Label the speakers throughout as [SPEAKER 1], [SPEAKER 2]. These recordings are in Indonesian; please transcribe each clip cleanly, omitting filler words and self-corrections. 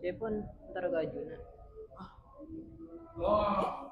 [SPEAKER 1] Jepun ntar gajuna.
[SPEAKER 2] Oh.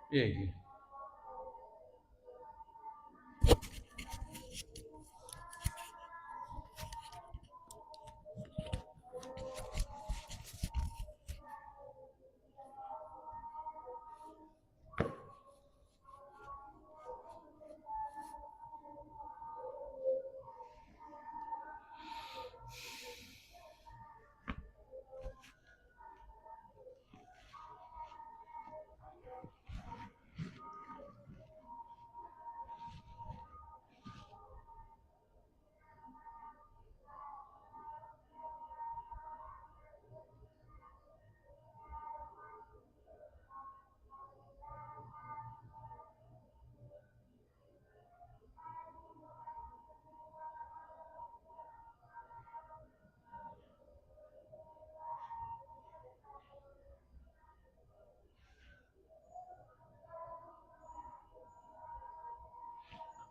[SPEAKER 1] Iya, iya.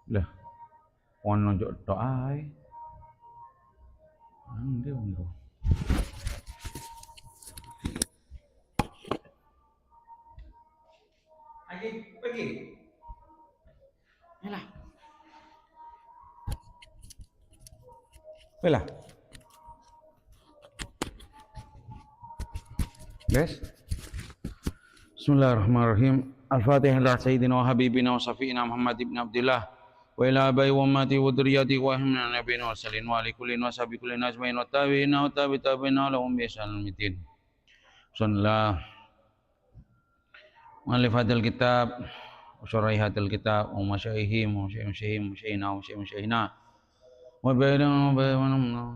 [SPEAKER 1] Lah, wong nunjuk tok ae. Ndi wong iku? Lagi pergi. Yalah. Yalah. Guys. Bismillahirrahmanirrahim. Al-Fatihah ila sayyidina wa habibina wa safiina Muhammad ibn Abdullah wa ila abai wa ummati wa dzurriyyati wa himna nabiyina wa sallim wa alikulin wa sabikulin ajmain wa tabi'ina wa tabi'ina lahum bi ihsanin mitin. Bismillah. Mu'allifatil kitab wa syarahihatil kitab wa masyaihim wa masyaihim masyaihina wa masyaihina wa bayyana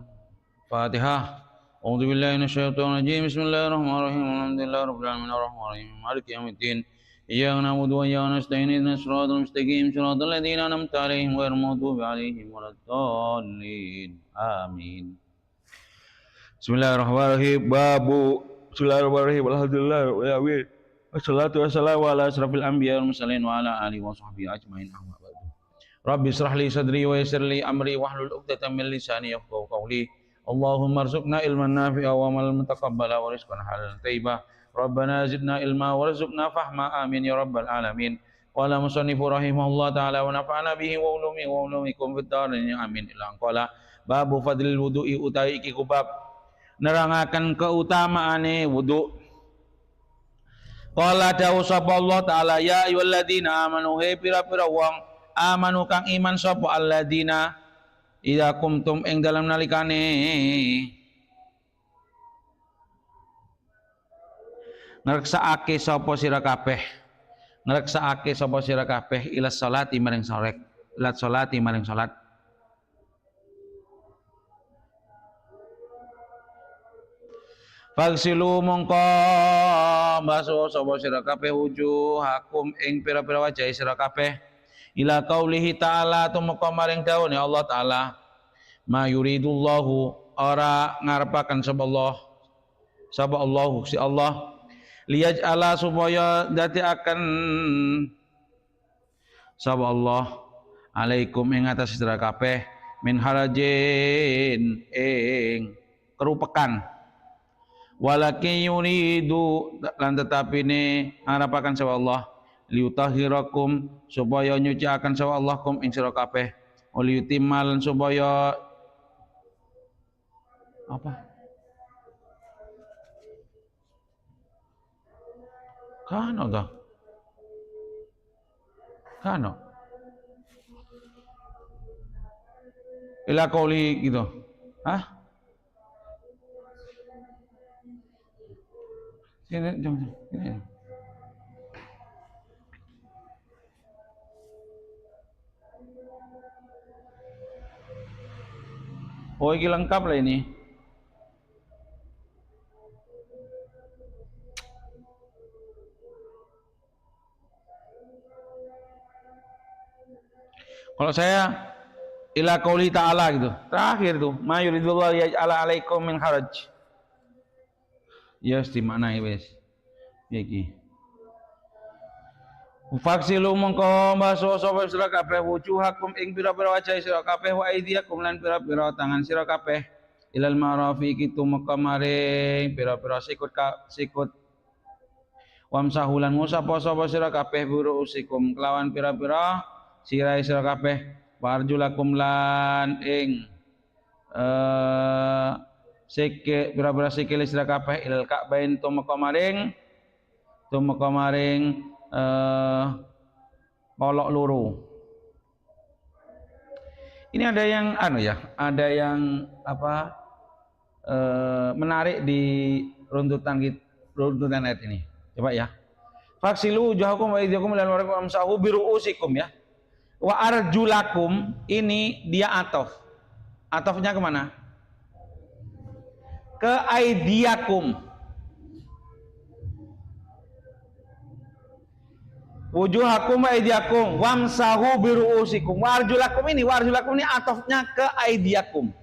[SPEAKER 1] Fatihah. A'udzu billahi minasyaitonir rajim. Bismillahirrahmanirrahim. Alhamdulillahi rabbil alamin arrahmanir rahim maliki yaumiddin. Iyyaka na'budu wa iyyaka nasta'in ihdinas siratal mustaqim siratal ladzina an'amta 'alaihim ghairil maghdubi 'alaihim waladdallin. Amin. Bismillahirrahmanirrahim. Bismillahirrahmanirrahim. Alhamdulillah wa alamin. Wassalatu wassalamu ala asrafil anbiya'i wal mursalin wa ala alihi wa sahbihi ajmain. Amma ba'du. Rabbi israh li sadri wa yassir li amri wahlul 'uqdatam min lisani yafqahu qawli. Allahumma arzuqna ilman nafi'a wa amalan mutaqabbala wa rizqan halalan thayyibah. Rabbana zidna ilma warzuqna fahma amin ya rabbal alamin. Qala musannifu rahimahullah ta'ala wa nafa'ana bihi wa ulumikum fid dharain amin. Ila qala babu fadlil wudu'i utawi iki kubab nerangaken keutamaane wudu. Qala dawu sapa Allah ta'ala ya ayyuhalladzina amanu he pira-pira wong amanu kang iman sapa alladzina idza kumtum ing dalam nalikane ngreksakake sapa sira kabeh ila salati maring salat Fagsilu mongko baso sapa sira kabeh wujuhakum ing pira-pira wajah sira kabeh ila qaulihi ta'ala tumeka maring dawuhe Allah taala ma yuridullahu ora ngarepaken sapa Allah si Allah liyaj'ala supaya dadiaken sapa Allah alaikum ing atas sira kabeh min harajin ing kerupekan walakin yuridu lan tetapine ngarepaken sapa Allah liutahhirakum supaya nyuciaken sawa Allah kum ing sira kabeh liutimmal supaya apa kano ta kano ila qauli gitu sini jangan sini. Oh, ini lengkap lah ini. Kalau saya ila qauli ta'ala gitu. Terakhir tuh, ma yuridullahu yaj'ala 'alaikum min haraj. Ya mesti maknai wis. Iki. Faksilu mongko baso sapa sira kabeh wujuhakum ing pira-pira wajah sira kabeh wa aidiakum lan pira-pira tangan sira kabeh ilal marafiqi tumeka maring pira-pira sikut wamsahu lan ngusapa sapa sira kabeh buruusikum kelawan pira-pira sirahe sira kabeh warjulakum lan ing sikil pira-pira sikil sira kabeh ilal ka'bain tumeka maring kolok loro. Ini ada yang ada yang menarik di runtutan ayat ini. Coba ya. Faksilu wujuhakum wa aydiyakum lan warakum amsahu biruusikum ya. Wa arjulakum ini dia atof. Atofnya kemana? Ke aidiyakum. Wujuhakum wa aydiyakum wamsahu biruusikum warjulakum ini atofnya ke aydiyakum.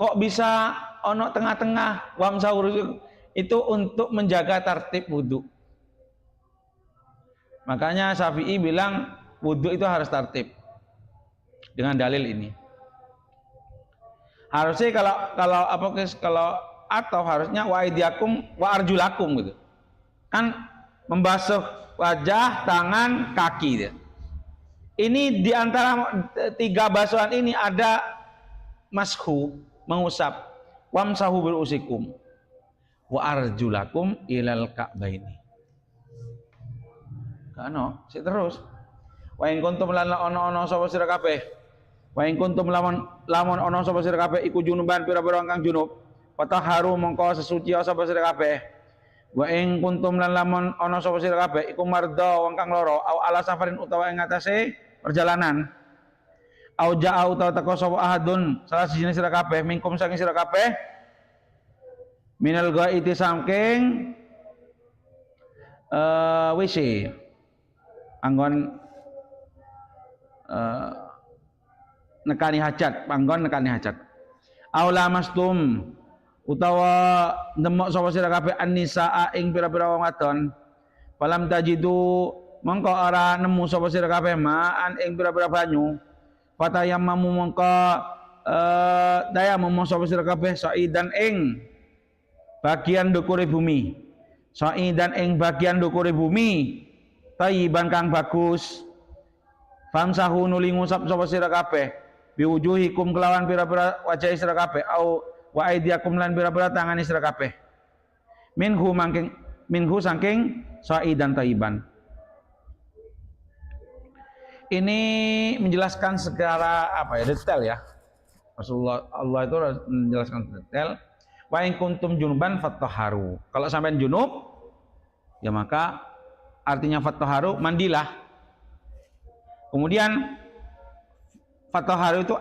[SPEAKER 1] Kok bisa ono tengah-tengah wamsahu itu untuk menjaga tertib wudu. Makanya Syafi'i bilang wudu itu harus tertib dengan dalil ini. Harusnya kalau atof harusnya wa aydiyakum wa arjulakum gitu. Kan membasuh wajah, tangan, kaki. Ini di antara tiga basuhan ini ada mashu, mengusap. Wamsahu biruusikum wa arjulakum ilal ka'baini. Kano, sik terus. Wa in kuntum lan ono sapa sira kabeh. Wa in kuntum lamun ono sapa sira kabeh iku junuban pira-pira kang junub. Fatahharu mongko sesuci sapa sira kabeh. Wa ing kuntum lan lamun ana sapa sira kabeh iku marda wong kang lara au ala safarin utawa ing atase perjalanan au ja'a utawa teka sapa ahadun salah siji sira kabeh mingkum saking sira kabeh minal ghaiti saking WC anggon nekani hajat panggon nekani hajat au lamastum utawa nemok sapa sira kabeh an-nisaa ing pira-pira wong wadon falam tajidu mongko ora nemu sapa sira kabeh maan ing pira-pira banyu fatayammamu mongko dayammu sapa sira kabeh saidan ing bagian ndukure bumi saidan ing bagian ndukure bumi tayyiban kang bagus famsahu nuli ngusap sapa sira kabeh biwujuhikum kelawan pira-pira wajah sira kabeh au wa aidiakum lan pira-pira tangan sira kabeh minhu saking saidan tayyiban. Ini menjelaskan secara detail ya. Rasulullah Allah itu menjelaskan detail. Wa in kuntum junuban fatahharu. Kalau sampai junub ya maka artinya fatahharu mandilah. Kemudian fatahharu itu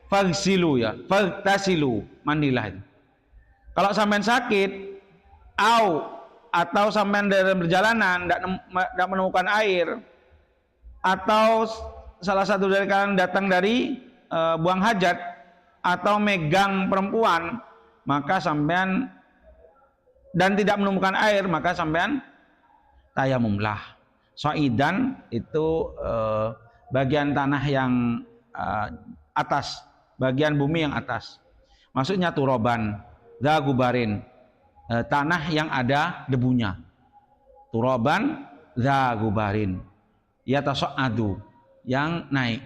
[SPEAKER 1] fagsilu ya, fagtasilu, mandilah itu. Kalau sampean sakit, atau sampean dalam perjalanan tidak menemukan air, atau salah satu dari kalian datang dari buang hajat atau megang perempuan, maka sampean dan tidak menemukan air, maka sampean tayamumlah. Saidan itu bagian tanah yang atas, bagian bumi yang atas. Maksudnya turoban, zagubarin, tanah yang ada debunya. turaban za gubarin yatasa'adu yang naik,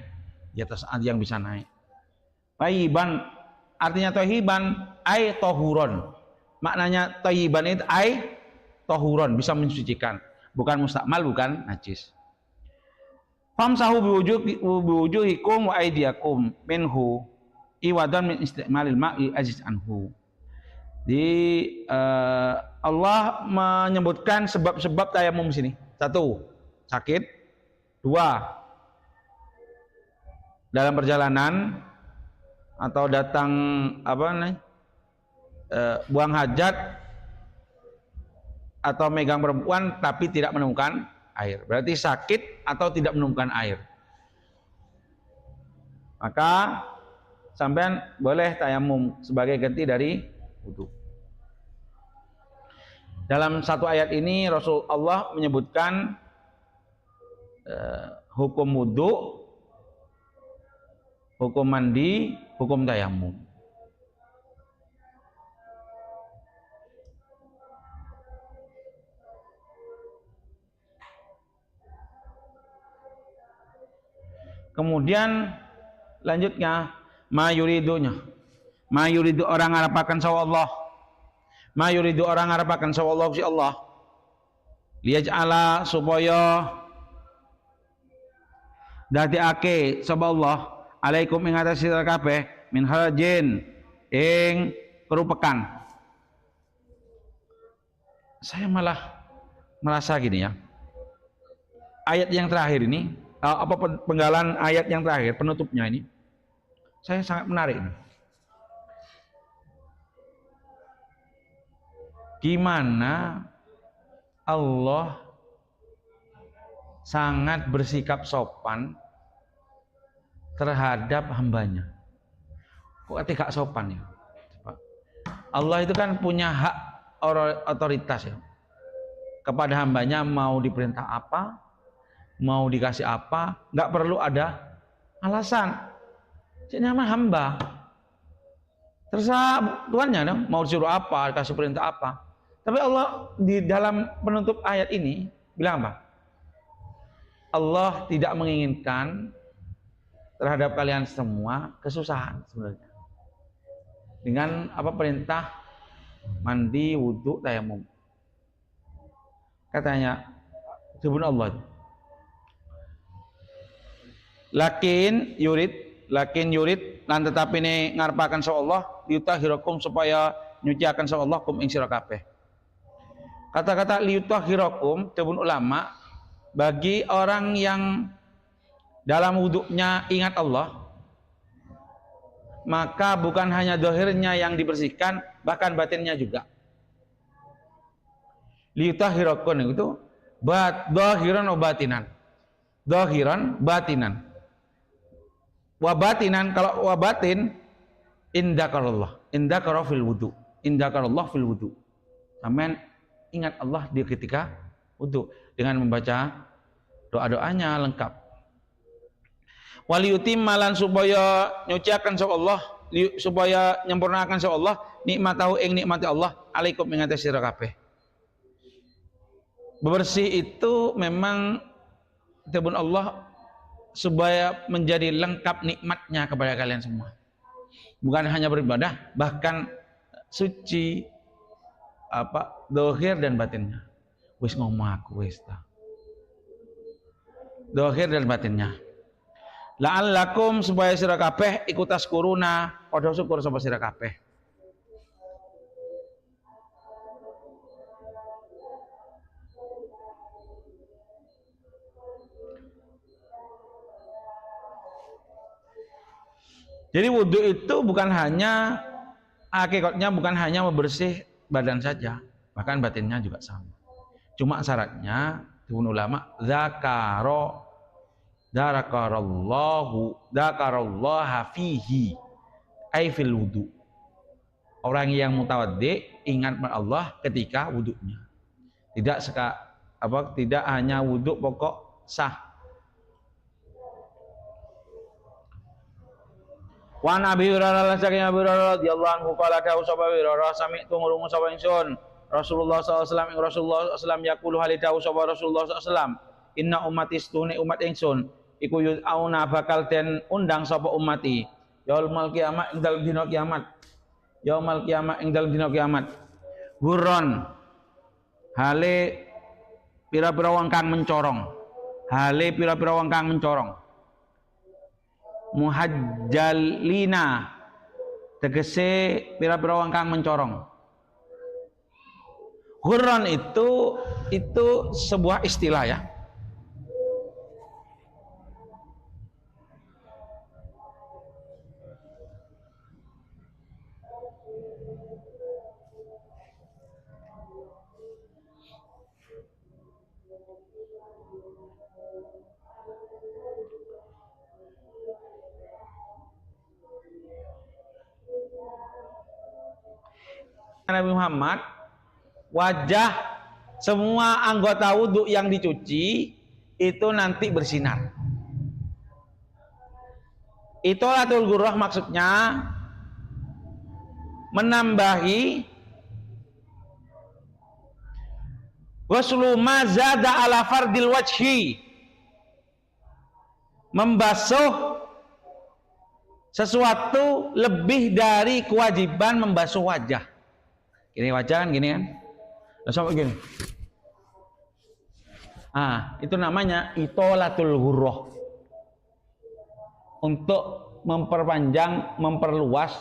[SPEAKER 1] yatasa'ad yang bisa naik. Thayyiban artinya thayyiban ai tahuron, maknanya thayyiban itu ai tahuron, bisa mensucikan, bukan mustakmal, bukan najis. Famsahu biwujuhikum wa aydiyakum minhu iwadan min istimalil ma'i aziz anhu. Allah menyebutkan sebab-sebab tayamum sini. 1, sakit. 2, dalam perjalanan atau datang buang hajat atau megang perempuan tapi tidak menemukan air. Berarti sakit atau tidak menemukan air. Maka sampean boleh tayamum sebagai ganti dari wudu. Dalam satu ayat ini Rasulullah menyebutkan hukum wudu, hukum mandi, hukum tayamum. Kemudian lanjutnya mayuridunya. Mayuridu orang harapakan sawa Allah. Mayuridu orang harapakan sawa Allah si Allah. Liyaj'ala supaya dadiake sapa Allah alaikum ing atas sira kabeh min harajin ing kerupekan. Saya malah merasa gini ya. Ayat yang terakhir ini penggalan ayat yang terakhir penutupnya ini saya sangat menarik ini. Gimana Allah sangat bersikap sopan terhadap hambanya. Kok tidak sopan ya? Allah itu kan punya hak otoritas ya. Kepada hambanya mau diperintah apa, mau dikasih apa, nggak perlu ada alasan. Ini nama hamba. Terserah tuannya dong, mau disuruh apa, dikasih perintah apa. Tapi Allah di dalam penutup ayat ini bilang apa? Allah tidak menginginkan terhadap kalian semua kesusahan sebenarnya. Dengan perintah mandi, wudhu, tayamum. Katanya subhanallah. Lakin yurid lan tetapi ini ngarepaken sa Allah liyutahhirakum supaya nyuciaken sa Allah kum ing sira kabeh. Kata-kata liyutahhirakum tebun ulama bagi orang yang dalam wuduknya ingat Allah, maka bukan hanya dohirnya yang dibersihkan, bahkan batinnya juga. Liyutahhirakum itu dohiran batinan. Dohiran batinan. Wabatinan, kalau wabatin indakarallah, indakara fil wudu, indakarallah fil wudu. Amin. Ingat Allah di ketika wudu dengan membaca doa-doanya lengkap. Waliyutim malan supaya nyuciakan sa Allah, supaya nyempurnakan sa Allah nikmatahu ing nikmati Allah alaikum ing atas sira kabeh. Bersih itu memang tebun Allah supaya menjadi lengkap nikmatnya kepada kalian semua. Bukan hanya beribadah, bahkan suci dohir dan batinnya. Wis ngomong aku wis ta. Dohir dan batinnya. La'allakum supaya sira kabeh ikut taskuruna, padha syukur sapa sira kabeh. Jadi wudhu itu bukan hanya hakikatnya bukan hanya membersih badan saja, bahkan batinnya juga sama. Cuma syaratnya dipun ulama dzakarallaha fihi ai fil wudu. Orang yang mutawaddi ingat Allah ketika wudhunya. Tidak hanya wudhu pokok sah. Wa Nabi Hurairah saking Abu Hurairah radhiyallahu anhu qala dawu sapa Hurairah sami tu ngrungu sapa ingsun Rasulullah SAW ing Rasulullah SAW yaqulu halidawu sapa Rasulullah SAW inna ummati stune umat ingsun iku yu'auna bakal den undang sapa ummati yaumul kiamat ing dalem dina kiamat yaumul kiamat ing dalem dina kiamat gurron hale pira-pira wong kang mencorong hale pira-pira wong kang mencorong muhajjalina tegese pira-pira wong kang mencorong. Ghurran itu sebuah istilah ya. Nabi Muhammad wajah semua anggota wudhu yang dicuci itu nanti bersinar. Itolatul ghurrah maksudnya menambahi ghuslu ma zada ala fardil wajhi, membasuh sesuatu lebih dari kewajiban membasuh wajah. Gini wajah kan gini kan. Sampai gini. Itu namanya itolatul ghurrah. Untuk memperpanjang, memperluas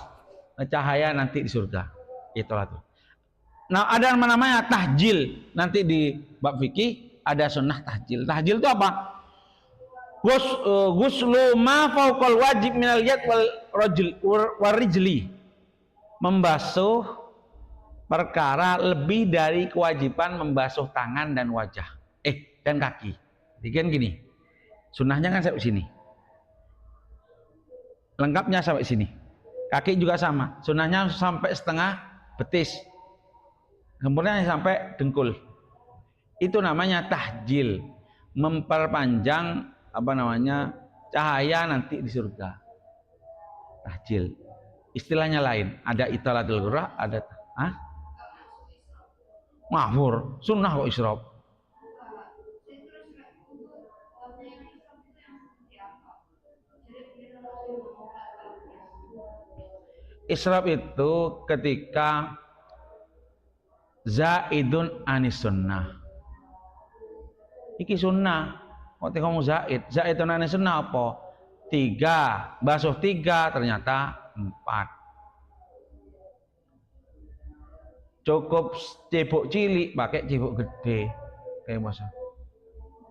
[SPEAKER 1] cahaya nanti di surga. Itolatul. Nah, ada namanya tahjil. Nanti di bab fikih ada sunnah tahjil. Tahjil itu apa? Ghuslu ma fawqal wajib minal yad wal rijli. Membasuh perkara lebih dari kewajiban membasuh tangan dan wajah dan kaki. Jadi kan gini, sunnahnya kan sampai sini, lengkapnya sampai sini. Kaki juga sama, sunnahnya sampai setengah betis, sempurnanya sampai dengkul. Itu namanya tahjil, memperpanjang cahaya nanti di surga. Tahjil, istilahnya lain. Ada itolatul ghurrah, ada mahfur, sunnah kok israf. Israf itu ketika zaidun anis sunnah. Iki sunnah. Kok kamu zaidun anis sunnah apa? 3, basuh 3 ternyata 4. Cukup cebok cilik pakai cebok gede kayak masa.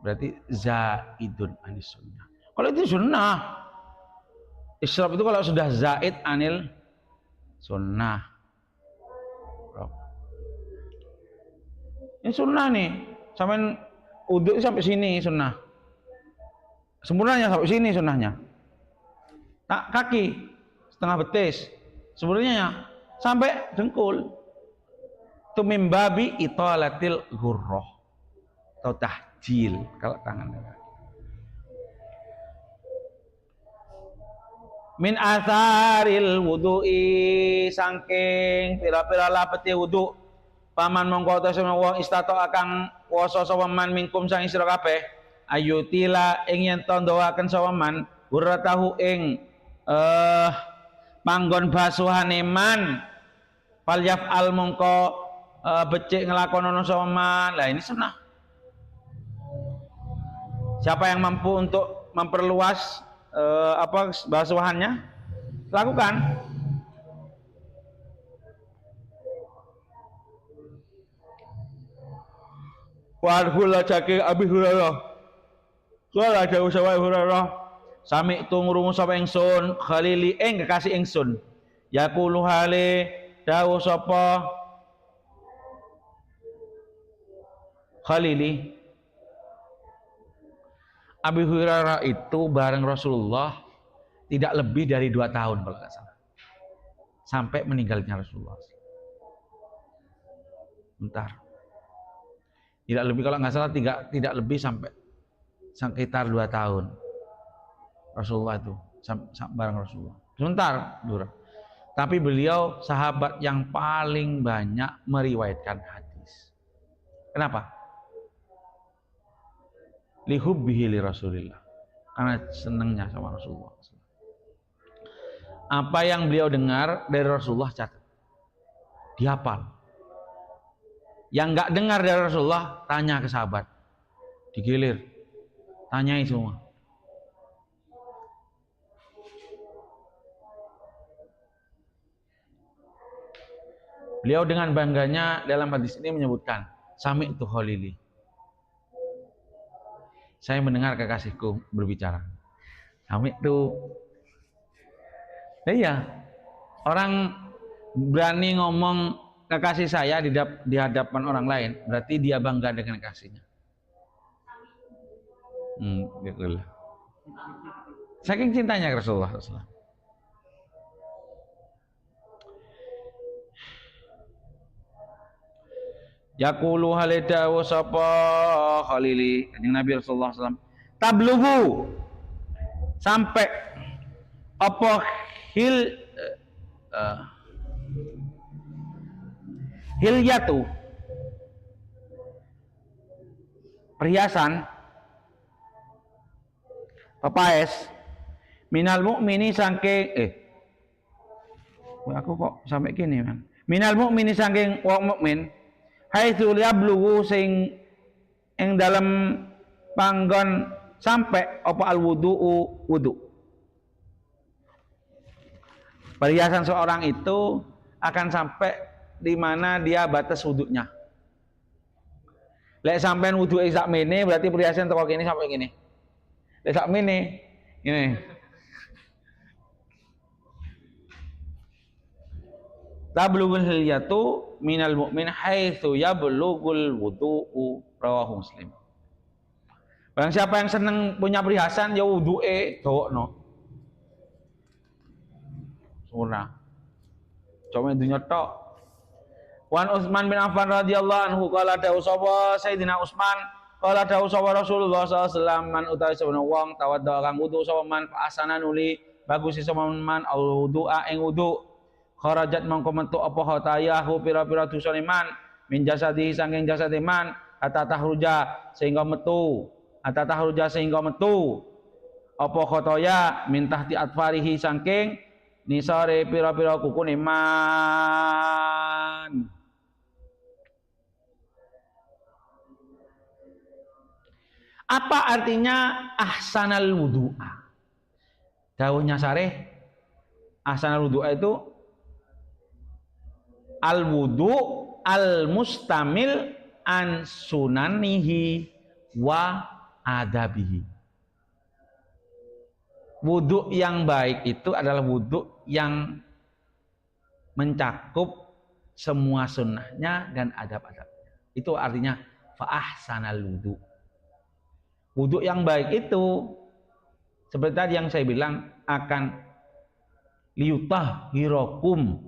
[SPEAKER 1] Berarti zaidun anis sunnah. Kalau itu sunnah. Israf itu kalau sudah zaid anil sunnah. Ini sunnah nih. Sampai uduk sampai sini sunnah. Sempurnanya sampai sini sunnahnya. Tak kaki setengah betis. Sempurnanya sampai dengkul. Itu mimbabi itolatil ghurrah atau tahjil kalau tangan. Min atharil wudu'i sangking pira-pira lapeti wudu paman mongko tasuna wong istato akang kuwasa sapa man mingkum sang sira kabeh ayutila ing yen tandhawaken sapa man ghurratahu ing panggon basuhane man fal yaf'al mongko becik ngelakonono sapa man. Lah ini sunnah. Siapa yang mampu untuk memperluas basuhannya, lakukan. Warhula cake Abi Hurairah. Kala dawuh sapa Hurairah, sami tungrungu sapa ingsun khalili ing kekasih ingsun. Yaqulu hale dawuh sapa Khalili. Abi Hurairah itu bareng Rasulullah tidak lebih dari 2 tahun kalau nggak salah. Sampai meninggalnya Rasulullah. Bentar. Tidak lebih kalau nggak salah tidak lebih sampai sekitar 2 tahun. Rasulullah itu bareng Rasulullah. Sebentar, Dura. Tapi beliau sahabat yang paling banyak meriwayatkan hadis. Kenapa? Lihubbihi li Rasulillah. Karena senangnya sama Rasulullah. Apa yang beliau dengar dari Rasulullah catat. Dihafal. Yang enggak dengar dari Rasulullah tanya ke sahabat. Digilir. Tanyai semua. Beliau dengan bangganya dalam hadis ini menyebutkan, sami'tu khalili. Saya mendengar kekasihku berbicara. Sami'tu. Iya. Orang berani ngomong kekasih saya di hadapan orang lain, berarti dia bangga dengan kasihnya. Gitu lah. Saking cintanya ke Rasulullah SAW. Yaqulu halida wa sapa khalili kanjeng Nabi Rasulullah SAW. Tablugu sampai apa hilyatu perhiasan papaes minal mukmini sangking aku kok sampai gini kan minal mukmini sangking wong mukmin haitsu yablughu sing ing dalam panggon sampai apa al wudu. Perhiasan seorang itu akan sampai di mana dia batas wudunya. Lek sampean wuduke sak mene berarti perhiasan teko kene sampai gini. Lek sak mene ini. Tablughul hilyatu minal mu'min haitsu yablughul wudu'u rawahu Muslim. Barang siapa yang seneng punya perhiasan ya wudu'e dawokno. Sempurna. Cuma dunya tok. Wan Utsman bin Affan radhiyallahu anhu qala dawu sapa Sayyidina Utsman qala dawu sapa Rasulullah sallallahu alaihi wasallam man utawi sabana wong tawaddo kang wudu sapa man fa asana nuli bagus sapa man au wudu'a ing wudu' kharajat mangko metu apa khatayahu pira-pira dosane man min jasadihi saking jasade man hatta tahruja sehingga metu apa khataya min tahti atfarihi saking nisare pira-pira kukune man. Apa artinya ahsanal wudu'a? Dawuhnya Syarih ahsanal wudu'a itu al wudu al mustamil an sunanihi wa adabihi. Wudu yang baik itu adalah wudu yang mencakup semua sunnahnya dan adab-adabnya. Itu artinya fa ahsanal wudu. Wudu yang baik itu seperti tadi yang saya bilang akan liyutahhirakum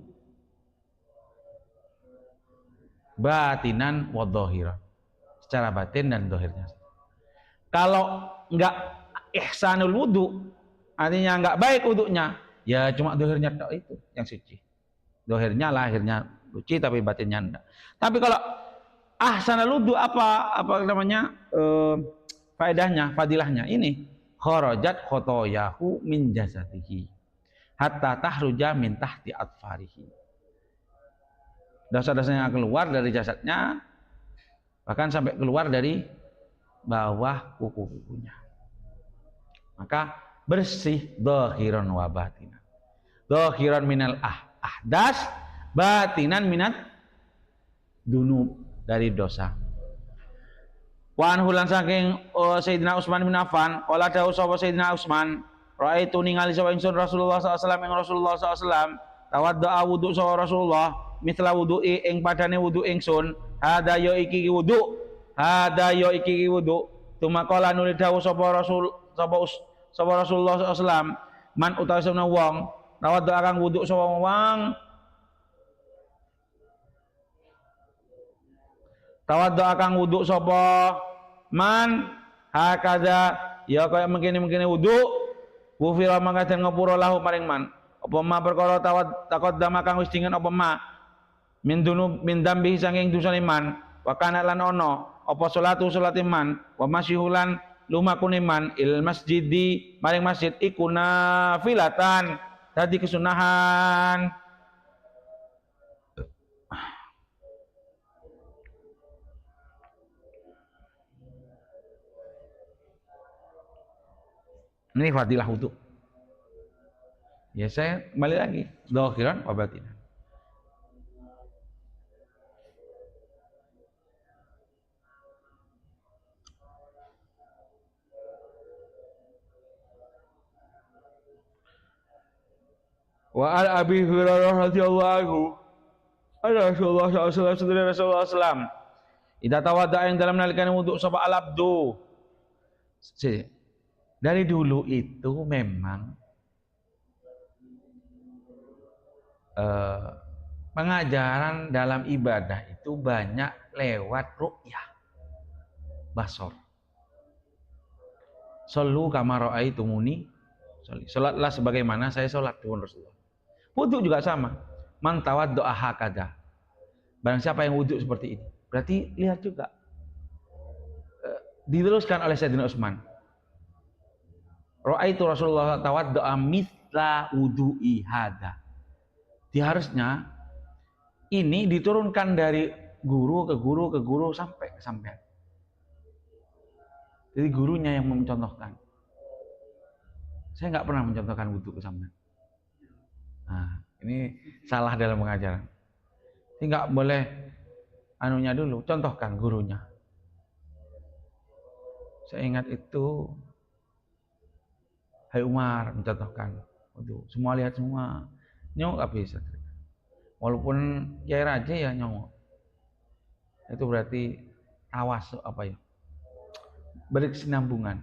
[SPEAKER 1] batinan wa dhahira, secara batin dan dhahirnya. Kalau enggak ihsanul wudu, artinya enggak baik wudunya, ya cuma dhahirnya tok itu yang suci. Dhahirnya lahirnya suci tapi batinnya enggak. Tapi kalau ahsanul wudu apa namanya? Faedahnya, fadilahnya ini kharajat khotoyahu min jasadihi hatta tahruja min tahti atfarihi. Dosa-dosanya keluar dari jasadnya bahkan sampai keluar dari bawah kuku-kukunya. Maka bersih dhahiran wa batinan. Dhahiran minal ahdas, batinan minat dunub, dari dosa. Wan hulan saking Sayyidina Utsman bin Affan, qala dawu sapa Sayyidina Utsman, raaitu ningali sapa ingsun Rasulullah sallallahu alaihi wasallam ing Rasulullah sallallahu alaihi wasallam, tawaddaa wudu sapa Rasulullah, mithla wudu'i ing padane wudu ingsun, hada ya iki wudu, tumakola nuli dawu sapa Rasulullah sallallahu alaihi wasallam, man utawi sapa wong, tawaddaa kang wudu sapa wong, tawaddaa kang wudu sapa man hakada ya kaya mengkene wudu wufira mangkaten ngapura lahu maring man apa ma perkara taqaddama kang wis dingin apa ma min dambi saking dosane man wa kana lan ono apa salatu salat iman wa masyihulan lumakun iman il masjidi maring masjid iku nafilatan dadi kesunahan. Ini fadilah wudu. Ya saya kembali lagi zahiran wa batinan. Wa al Abi Hurairah radhiyallahu anhu Rasulullah sallallahu alaihi wasallam idza tawadda yang dalam nalikan wudu sapa al abdu. Dari dulu itu memang pengajaran dalam ibadah itu banyak lewat ru'yah basor. Sallu kama ra'aitumuni, salatlah sebagaimana saya salat dengan Rasulullah. Wudu juga sama. Man tawaddo'a hakada. Barang siapa yang wudu seperti ini, berarti lihat juga diteruskan oleh Sayyidina Utsman. Ra'aitu Rasulullah tawaddo'a mithla wudu'i hada. Harusnya ini diturunkan dari guru ke guru ke guru sampai ke sampean. Jadi gurunya yang mencontohkan. Saya nggak pernah mencontohkan wudhu ke sampean. Nah, ini salah dalam pengajaran. Ini nggak boleh anunya dulu, contohkan gurunya. Saya ingat itu Hai Umar mencontohkan wudhu. Semua lihat semua. Nyong nggak bisa. Walaupun Kiai Raja ya nyong. Itu berarti awas apa ya? Berkesinambungan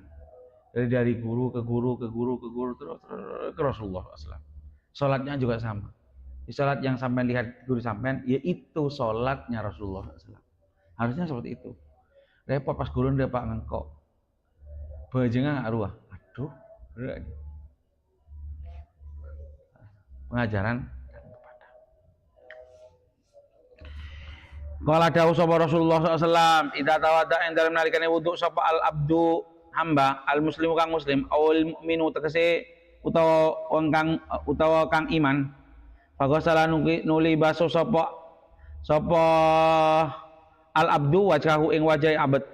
[SPEAKER 1] dari guru ke guru ke guru ke guru terus ke Rasulullah SAW. Salatnya juga sama. Di salat yang sampai lihat guru sampean, yaitu salatnya Rasulullah SAW. Harusnya seperti itu. Repot pas guru dia pak ngengkok. Bajengnya nggak ruah. Aduh, pengajaran Qala dawu sapa Rasulullah SAW, idza tawadda ing dalem nalikane wudu sapa al abdu hamba al muslimu kang muslim awal mukminu tegese utawa kang iman fagosala nuli baso sapa al abdu wajhahu ing wajahi abad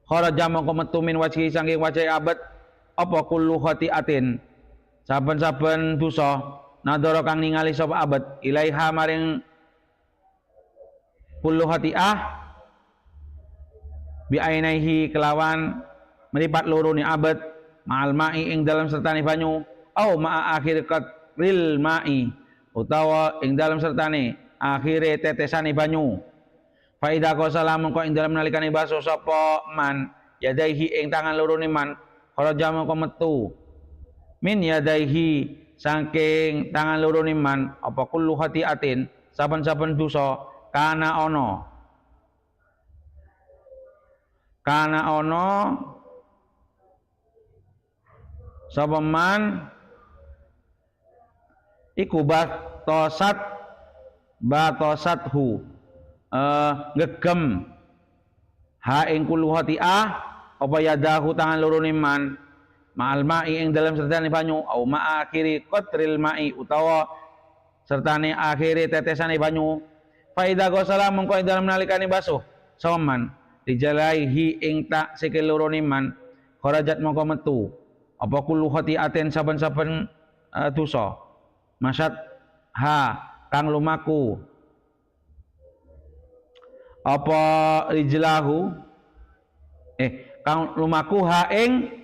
[SPEAKER 1] kharaja mongko metu min wajhi saking wajahi abad apa kullu khati'atin saben-saben dosa nadara kang ningali sapa abad ilaiha maring kullu khati'ah bi ainaihi kelawan meripat loro ni abad ma'al ma'i ing dalam sertane banyu au ma'a akhir qatril ma'i utawa ing dalam sertane akhire tetesane banyu faida qasala mongko ing dalam nalikane baso sapa man yadaihi ing tangan loro ni man kharaja mongko metu min yadaihi saking tangan loro ni man apa kullu khati'atin saben-saben dosa kana ana sapa man iku batosathu ngegem ha ing kullu khati'ah apa yadahu tangan loro ni man ma'al ma'i ing dalam sertane banyu au ma'a akhiri qatril ma'i utawa sertane akhiri tetesane banyu fa idza ghasala mongko ing dalam nalikane basuh saman dijalaihi ing tak sikil loro ni man kharajat mongko metu apa kullu khati'atin saben-saben dosa masyad ha kang lumaku apa rijlahu kang lumaku ha ing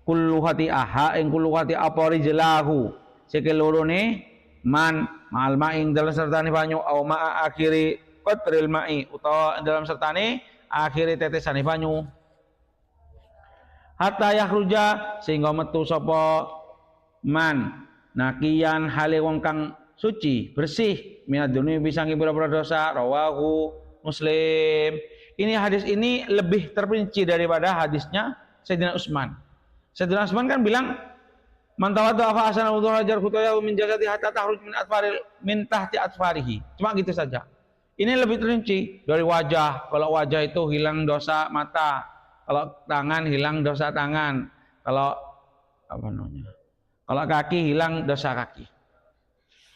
[SPEAKER 1] kullu khati'ah ha ing kullu khati'ah apa rijlahu sikil lorone man ma'al ma'ing dalam sertane banyu au ma'a akhiri qatril ma'i utawa dalam sertane akhiri tetesane banyu hatta yakhruja sehingga metu sapa man nakian hale wong kang suci bersih minad dunya bisangi pira-pira dosa rawahu Muslim. Ini hadis ini lebih terperinci daripada hadisnya Sayyidina Utsman. Sayyidina Utsman kan bilang man tawadda fa asana wudu hajar khutaya min jasadi hatta tahruj min tahti atfarihi. Cuma gitu saja. Ini lebih terinci dari wajah. Kalau wajah itu hilang dosa mata, kalau tangan hilang dosa tangan, kalau apa namanya? Kalau kaki hilang dosa kaki.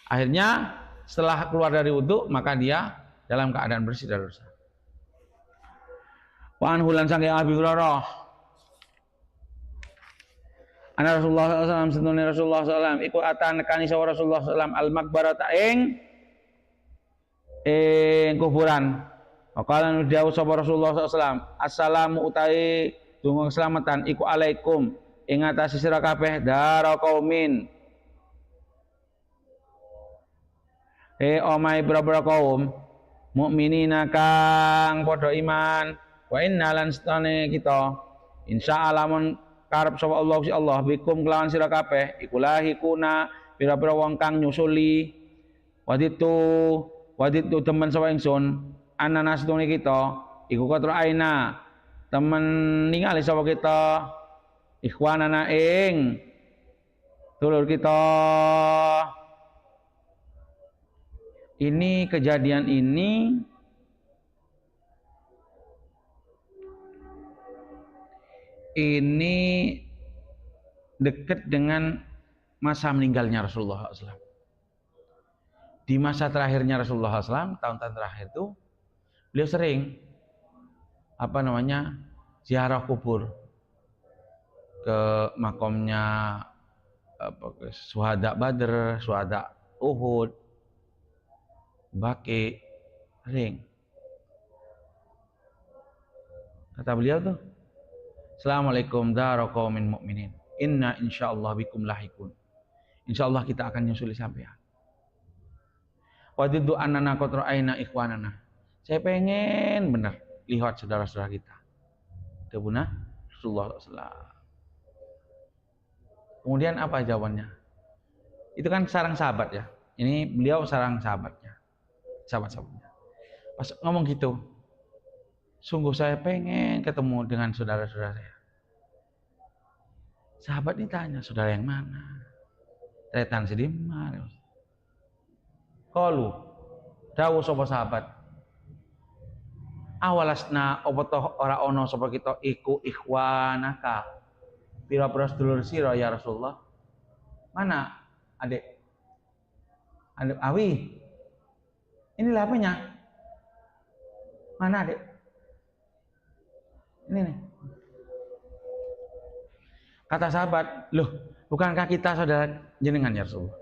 [SPEAKER 1] Akhirnya setelah keluar dari wudhu maka dia dalam keadaan bersih dari dosa. Wa an hulan saking Abi Hurairah. Ana Rasulullah SAW sedune Rasulullah SAW iku atan nekani sawa Rasulullah SAW al makbarata ing kuburan. Maka dawuh sapa Rasulullah SAW, assalamu utawi donga keselamatan iku alaikum ing atase sira kabeh dara kaumin. Omai pira-pira kaum mukminina kang padha iman wa inna lan stane kita insyaallah mun karep sapa Allah si Allah bikum kelawan sira kabeh iku lahikuna pira-pira wong kang nyusuli waditu temen sapa ingsun ananas tune kita iku katra aina temen ningali sapa kita ikhwanana ing dulur kita. Ini kejadian ini dekat dengan masa meninggalnya Rasulullah SAW. Di masa terakhirnya Rasulullah SAW, tahun-tahun terakhir itu beliau sering ziarah kubur ke makomnya syuhada Badr, syuhada Uhud, Baki, sering. Kata beliau tuh, Assalamualaikum dara qaumin mu'minin. Inna insyaallah bikum lahikun. Insyaallah kita akan nyusuli sampean. Wadidu annana qatra aina ikhwanana. Saya pengen benar lihat saudara-saudara kita. Debuna Rasulullah SAW. Kemudian apa jawabannya? Itu kan sarang sahabat ya. Ini beliau sarang sahabatnya. Sahabat-sahabatnya. Pas ngomong gitu, sungguh saya pengen ketemu dengan saudara-saudara saya. Sahabat ini tanya, saudara yang mana? Tretan sedimar. Kalu, dawuh sapa sahabat. Awalasna apa toh ora ono sapa kita iku ikhwanaka. Pira-pira sedulur sira ya Rasulullah. Mana adik? Adik Awi. Ini lapanya. Mana adik? Ini nih. Kata sahabat, loh, bukankah kita saudara jenengan ya Rasulullah?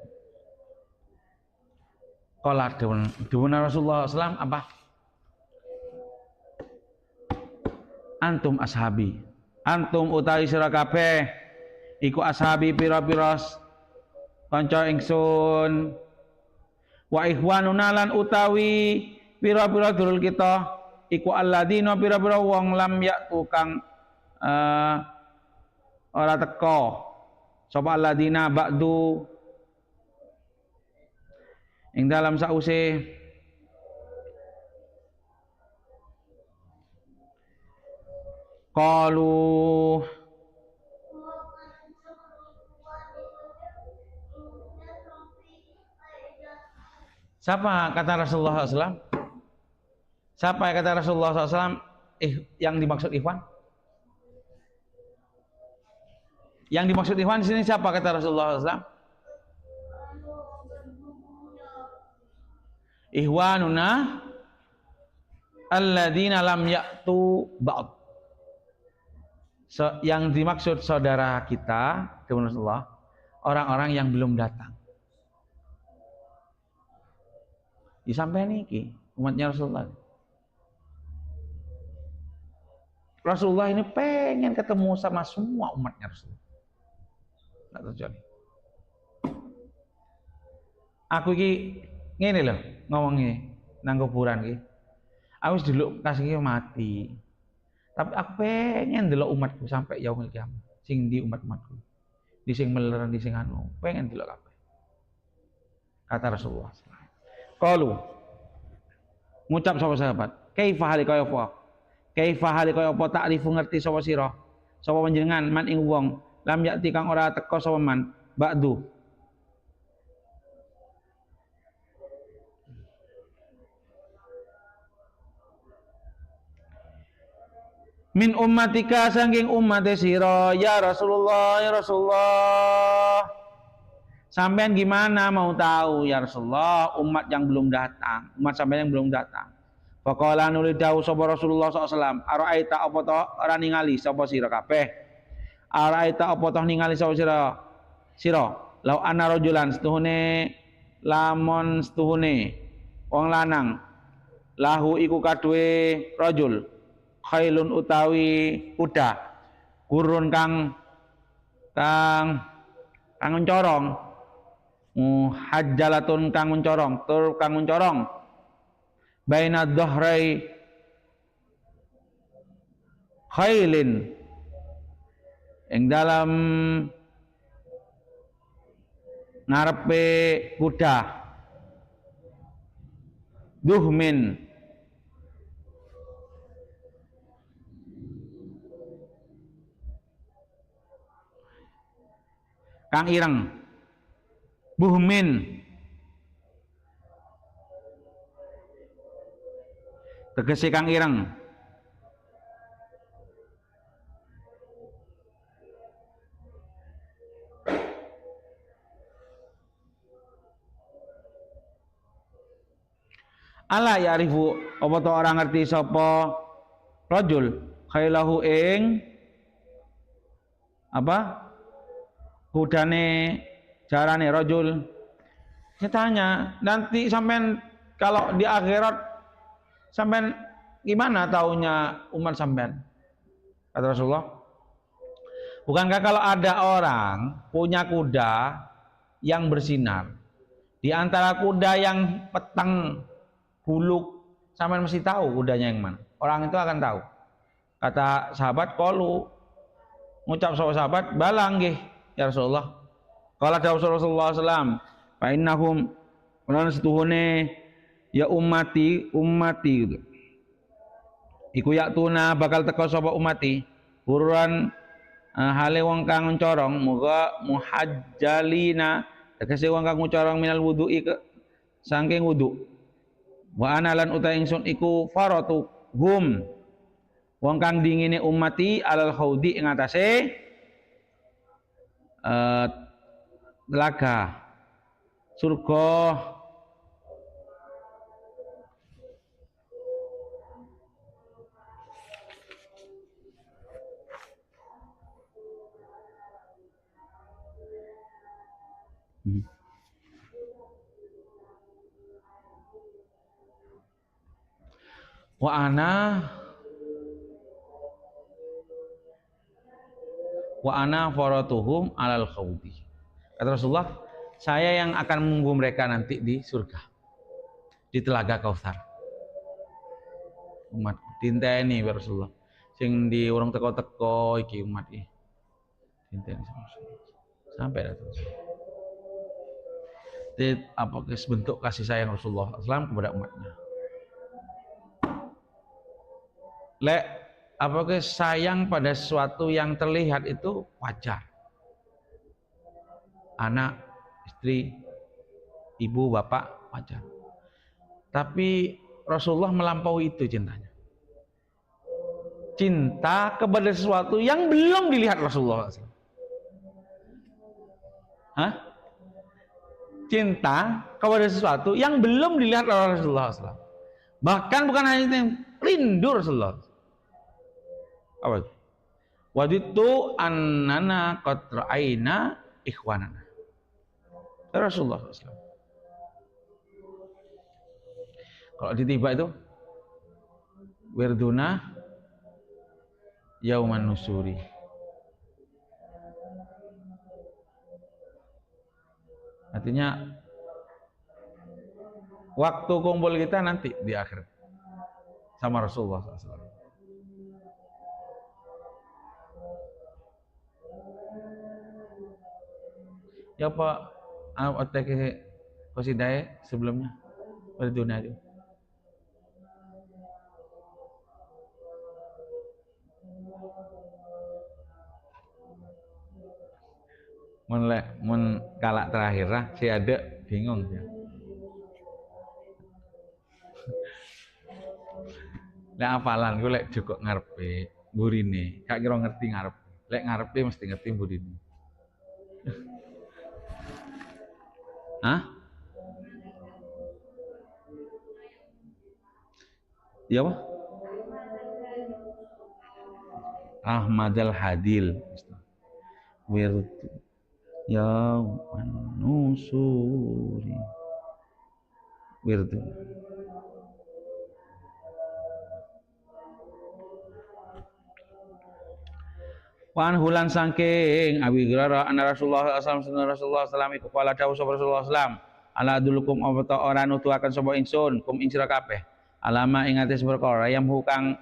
[SPEAKER 1] Qala dawuh Rasulullah SAW apa? Antum ashabi. Antum utawi sira kabeh iku ashabi pira-pira kanca ingsun. Wa ikhwanuna lan utawi pira-pira dulur kita iku alladzina pira-pira wong lam yaktu kang ora teka sapa alladzina ba'du ing dalam sause qalu siapa kata Rasulullah SAW? Siapa yang kata Rasulullah SAW? Yang dimaksud ikhwan? Yang dimaksud ikhwan di sini siapa kata Rasulullah SAW? Ikhwanuna alladzina lam ya'tu ba'd. Yang dimaksud saudara kita, Rasulullah, orang-orang yang belum datang. Disampaikan ini umatnya Rasulullah. Rasulullah ini pengen ketemu sama semua umatnya Rasulullah. Tidak terjadi. Aku ini ngene loh ngomongnya nang kuburan iki. Aku wis dulu kasih mati. Tapi aku pengen delok umatku sampai yaumil kiamat. Sing di umat-umatku. Di sing meler di sing anu, pengen delok kabeh. Kata Rasulullah. Qalu ngucap sapa sahabat, kaifa halika ya apa? Kaifa halika ya apa ta'rifu ngerti sapa sira? Sapa panjenengan man ing wong lam yakti kang ora teka sapa man ba'du. min ummatika saking umat sira ya Rasulullah ya Rasulullah. Sampean gimana mau tahu ya Rasulullah umat yang belum datang, umat sampean yang belum datang. Faqala nuli dawuh sapa Rasulullah SAW, araita apa to ora ningali sapa sira kabeh. Araita apa to ningali sapa sira? Sira, lau ana rajulan setuhune lamun setuhune wong lanang lahu iku kaduwe rajul khailun utawi kuda kurun kang mencorong muhajjalatun kang mencorong tur kang mencorong baina dhahrai khailin ing dalam ngarepe kuda duhmin kang ireng buhmin tegese kang ireng ala ya'rifu apa to orang ngerti sapa rajul khailahu ing apa kudane jarane rajul. Saya tanya nanti sampean kalau di akhirat sampean gimana taunya umat sampean? Kata Rasulullah, bukankah kalau ada orang punya kuda yang bersinar di antara kuda yang peteng buluk, sampean mesti tahu kudanya yang mana. Orang itu akan tahu. Kata sahabat, qalu ngucap sahabat, balang nggih ya Rasulullah. Qala Rasulullah sallallahu fa innahum lan setuhune ya ummati gitu. Iku yaktuna bakal teka sapa umati buruan hale wong kang mencorong muga muhajjalina tegese wong kang mencorong minal wudu'i saking wudu. Wa ana lan uta ingsun iku faratu hum wong kang dingine ummati alal khaudi ing atase telaga surga wa ana faratuhum alal khawdi. Kata Rasulullah, saya yang akan menunggu mereka nanti di surga di telaga Kautsar. Umat tinteni Rasulullah sing di urung teko-teko iki umat iki tinteni sampai terus. Itu apa bentuk kasih sayang Rasulullah SAW kepada umatnya. Lek apakah sayang pada sesuatu yang terlihat itu wajar. Anak, istri, ibu, bapak wajar. Tapi Rasulullah melampaui itu cintanya. Cinta kepada sesuatu yang belum dilihat Rasulullah SAW. Hah? Cinta kepada sesuatu yang belum dilihat oleh Rasulullah SAW. Bahkan bukan hanya itu, rindu Rasulullah. Apa itu? Waditu annana qad ra'aina ikhwanana. Rasulullah SAW. Kalau ditiba itu wirduna yauman nusuri. Artinya waktu kumpul kita nanti di akhir sama Rasulullah SAW. Ya Pak, otek kosidai sebelumnya berduna itu. Mun kalak terakhir lah, si ada bingung ya. Lah apalan gue lek cukup ngarepe burine. Gak kira ngerti ngarep. Lek ngarepe mesti ngerti burine. Hah? Ya apa? Ahmadal Hadil. Wirdu ya nusuri. Wirdu. Wan hulan sangking Abi Hurairah anna Rasulullah sallallahu alaihi wasallam iku qala dawuh sapa Rasulullah sallam ala dulukum awata ora nutuaken sapa ingsun kum ing sira kabeh alama ing ates perkara yang kang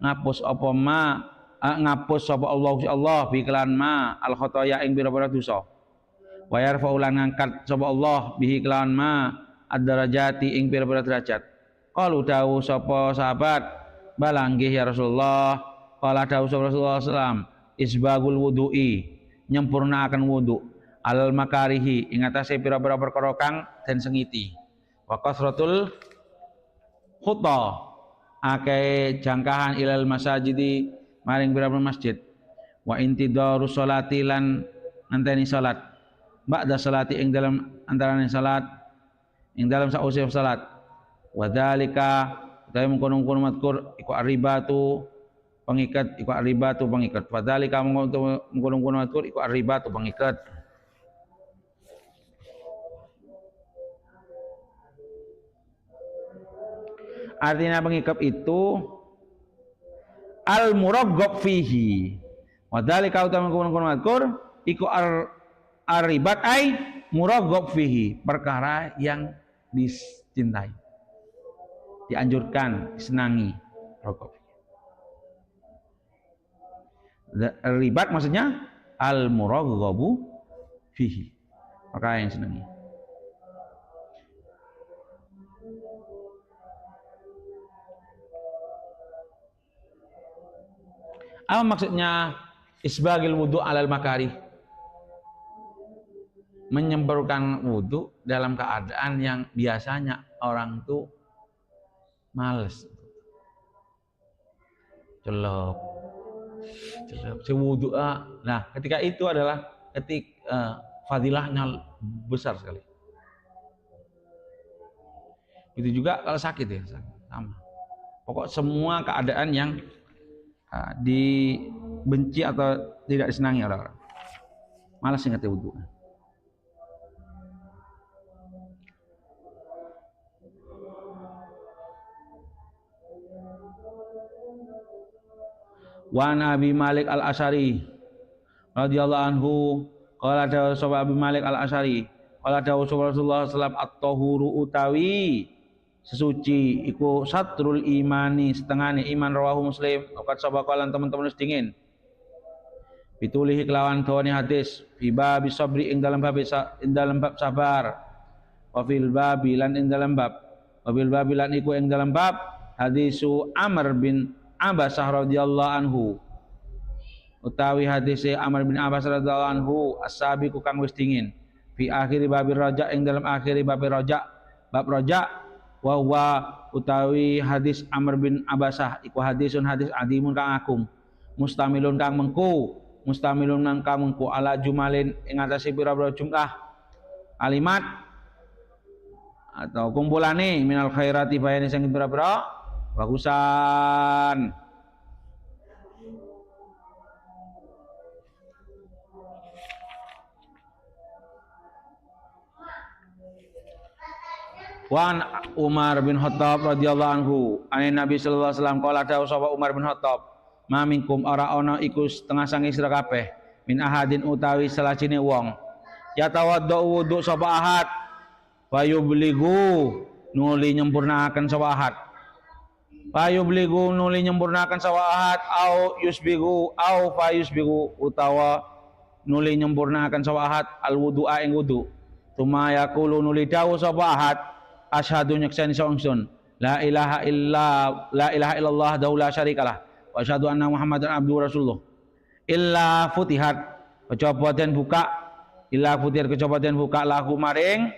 [SPEAKER 1] ngapus apa ma ngapus sapa Allah bi kelan ma al khotoya ing pira-pira dosa wa yarfa ulan ngangkat sapa Allah bihi kelan ma ad-darajati ing pira-pira derajat qalu dawuh sapa sahabat balanggih ya Rasulullah qala dawuh sapa Rasulullah sallam isbagul wudu'i nyempurnaaken wudu alal makarihi ing atase pira-pira perkara kang den sengiti wa kasratul khutbah akeh jangkahan ilal masajidi maring pira-pira masjid wa intidarus sholati lan ngenteni salat ba'da salati ing dalam antaraning salat ing dalam sausé salat wa dzalika utawi mengkono-kono matkur iku aribatu pengikat iku aribatu pengikat padahal kamu menggunung-gunung atur iku aribatu pengikat artinya pengikat itu al muraghab fihi padahal kau tahu menggunung-gunung atur iku aribat ai muraghab fihi perkara yang dicintai dianjurkan disenangi ragab. Ribat maksudnya al muraghabu fihi perkara yang senangi. Apa maksudnya isbagil wudu alal makari? Menyempurnakan wudu dalam keadaan yang biasanya orang tuh males celup sewudu. Nah, ketika itu adalah fadilahnya besar sekali. Itu juga kalau sakit ya sama. Pokok semua keadaan yang dibenci atau tidak disenangi orang-orang. Malas ingat wudu. Wa Nabi Malik Al-Asy'ari radhiyallahu anhu qala dawu sapa Abi Malik Al-Asy'ari qala dawu Rasulullah sallallahu at-tahuru utawi sesuci iku satrul imani setengahne iman rawahu Muslim okat sapa kalan teman-teman sedingin pitulihi kelawan dawane hadis fi bab sabri ing dalam bab sabar wa fil babi lan ing dalam bab wa bil babi lan iku ing dalam bab hadisu Amr bin Abbasah radhiyallahu anhu utawi hadise Amr bin Abbas radhiyallahu anhu as-sabiqu kang wis dingin fi akhir babir raja ing dalam akhir bab raja wa huwa utawi hadis Amr bin Abbasah iku hadisun hadis adimun kang agung mustamilun kang mengku ala jumalin ing atase pira-pira jumlah kalimat atau kumpulane minal khairati bayane sing pira-pira bagusan. Wan Umar bin Khattab radhiyallahu anhu ane Nabi sallallahu alaihi wasallam qala dawu sapa Umar bin Khattab ma minkum ora ana iku setengah sangi sira kabeh min ahadin utawi salajine wong yatawaddu wudu sapa ahad fayubligu nuli nyempurnaaken sapa ahad fayubligu nuli nyempurnakan sawahat au yusbigu au fayusbigu utawa nuli nyempurnakan sawahat al wudu'a ing wudu tuma yaqulu nuli dawu sawahat asyhadu nyaksani sawangsun la ilaha illallah daula syarikalah wa asyhadu anna muhammadan abduhu rasulullah illa futihat kecoba den buka lahu maring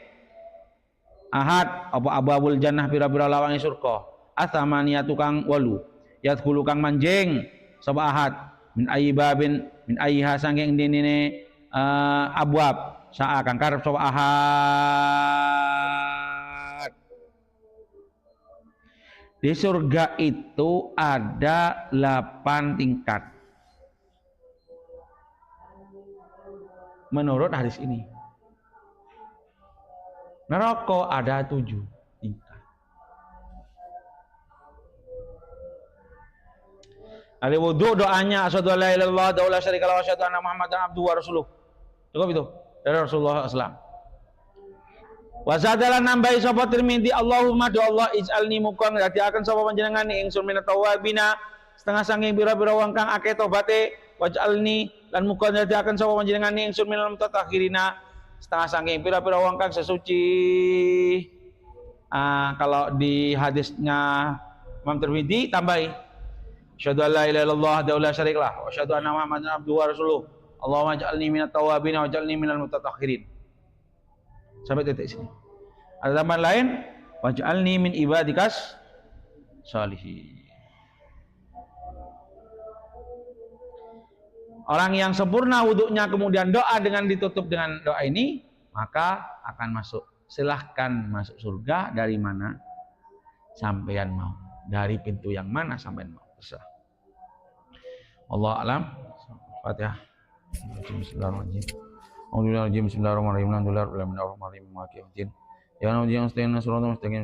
[SPEAKER 1] ahad apa ababul jannah pira-pira lawange surga asamania tukang walu yadkhulu kang manjing sapa ahad min ayyi babin min ayyiha sanging dinine abwab sa'a kang karep sapa ahad. Di surga itu ada 8 tingkat menurut hadis ini. Neraka ada 7 tingkat. Ada wudu doanya asyhadu an la ilaha illallah wa la syarika lahu wa asyhadu anna muhammadan abduhu wa rasuluh. Cukup itu dari Rasulullah SAW. Wa zadalan nambahi sapa Tirmidzi Allahumma do Allah ij'alni mukan dadiaken sapa panjenengan ingsun minat tawabina setengah sanging pira-pira wong kang akeh tobaté waj'alni lan mukan dadiaken sapa panjenengan ingsun minal mutatakhirina setengah sanging pira-pira wong kang sesuci. Kalau di hadisnya Imam Tirmidzi tambahi asyhadu an la ilaha illallah wa la syarika lahu wa asyhadu anna muhammadan abduhu wa rasuluh. Allahumma ij'alni minat tawabina waj'alni minal mutatahhirin. Sampai titik sini. Ada tambahan lain? Waj'alni min ibadikas shalihin. Orang yang sempurna wudhunya kemudian doa dengan ditutup dengan doa ini, maka akan masuk. Silahkan masuk surga dari mana sampean mau. Dari pintu yang mana sampean mau. Terserah. Allah alam. Fatihah. Bismillahirrahmanirrahim. Bismillahirrahmanirrahim. Bismillahirrahmanirrahim. Alhamdulillahirabbil alamin. Arrahmanirrahim. Maliki yaumiddin. Ya Nabi yang setia nasrul mustaqim.